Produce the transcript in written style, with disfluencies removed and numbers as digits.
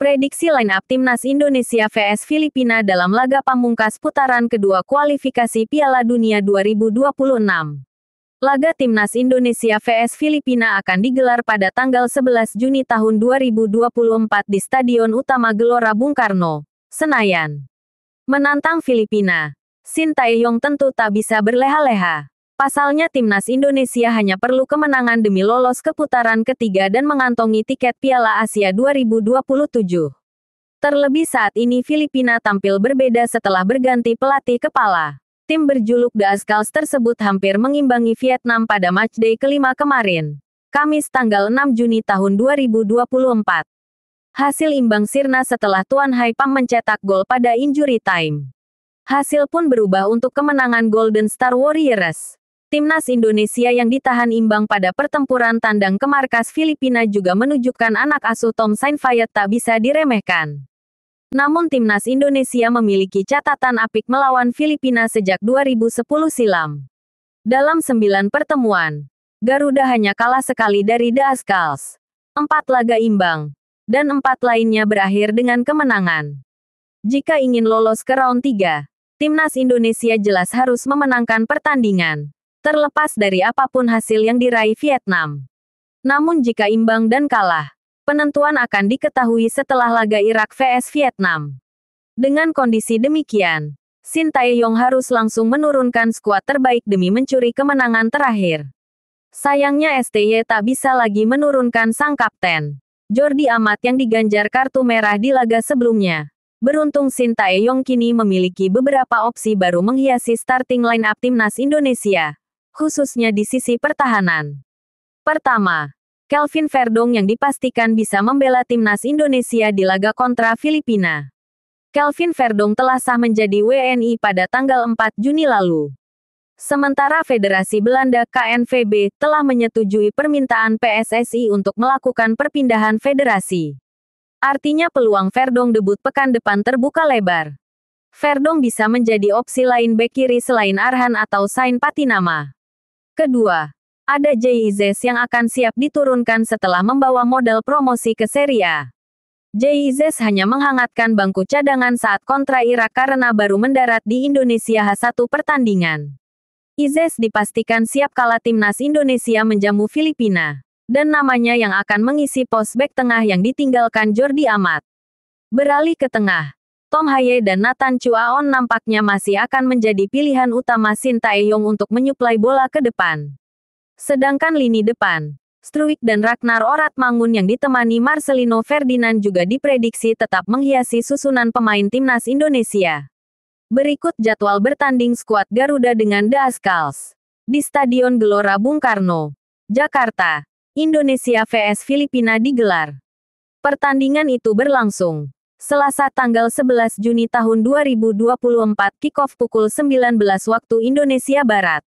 Prediksi line-up Timnas Indonesia vs Filipina dalam laga pamungkas putaran kedua kualifikasi Piala Dunia 2026. Laga Timnas Indonesia vs Filipina akan digelar pada tanggal 11 Juni tahun 2024 di Stadion Utama Gelora Bung Karno, Senayan. Menantang Filipina, Sintayong tentu tak bisa berleha-leha. Pasalnya Timnas Indonesia hanya perlu kemenangan demi lolos ke putaran ketiga dan mengantongi tiket Piala Asia 2027. Terlebih saat ini Filipina tampil berbeda setelah berganti pelatih kepala. Tim berjuluk The Ascals tersebut hampir mengimbangi Vietnam pada matchday kelima kemarin, Kamis tanggal 6 Juni tahun 2024. Hasil imbang sirna setelah Tuan Haipam mencetak gol pada injury time. Hasil pun berubah untuk kemenangan Golden Star Warriors. Timnas Indonesia yang ditahan imbang pada pertempuran tandang ke markas Filipina juga menunjukkan anak asuh Tom Saintfiet tak bisa diremehkan. Namun Timnas Indonesia memiliki catatan apik melawan Filipina sejak 2010 silam. Dalam 9 pertemuan, Garuda hanya kalah sekali dari The Ascals. 4 laga imbang, dan 4 lainnya berakhir dengan kemenangan. Jika ingin lolos ke round 3, Timnas Indonesia jelas harus memenangkan pertandingan, terlepas dari apapun hasil yang diraih Vietnam. Namun jika imbang dan kalah, penentuan akan diketahui setelah laga Irak vs Vietnam. Dengan kondisi demikian, Sintayong harus langsung menurunkan skuad terbaik demi mencuri kemenangan terakhir. Sayangnya STY tak bisa lagi menurunkan sang kapten, Jordi Amat yang diganjar kartu merah di laga sebelumnya. Beruntung Sintayong kini memiliki beberapa opsi baru menghiasi starting line-up Timnas Indonesia, khususnya di sisi pertahanan. Pertama, Kelvin Verdong yang dipastikan bisa membela Timnas Indonesia di laga kontra Filipina. Kelvin Verdong telah sah menjadi WNI pada tanggal 4 Juni lalu. Sementara Federasi Belanda KNVB telah menyetujui permintaan PSSI untuk melakukan perpindahan federasi. Artinya peluang Verdong debut pekan depan terbuka lebar. Verdong bisa menjadi opsi lain bek kiri selain Arhan atau Sain Patinama. Kedua, ada JIZ yang akan siap diturunkan setelah membawa modal promosi ke Serie A. JIZ hanya menghangatkan bangku cadangan saat kontra Irak karena baru mendarat di Indonesia H1 pertandingan. Izez dipastikan siap kala Timnas Indonesia menjamu Filipina, dan namanya yang akan mengisi pos bek tengah yang ditinggalkan Jordi Amat. Beralih ke tengah, Tom Haye dan Nathan Chuaon nampaknya masih akan menjadi pilihan utama Sintayong untuk menyuplai bola ke depan. Sedangkan lini depan, Struijk dan Ragnar Oratmangun yang ditemani Marcelino Ferdinand juga diprediksi tetap menghiasi susunan pemain Timnas Indonesia. Berikut jadwal bertanding skuad Garuda dengan The Ascals. Di Stadion Gelora Bung Karno, Jakarta, Indonesia vs Filipina digelar. Pertandingan itu berlangsung Selasa tanggal 11 Juni tahun 2024 kick-off pukul 19 waktu Indonesia Barat.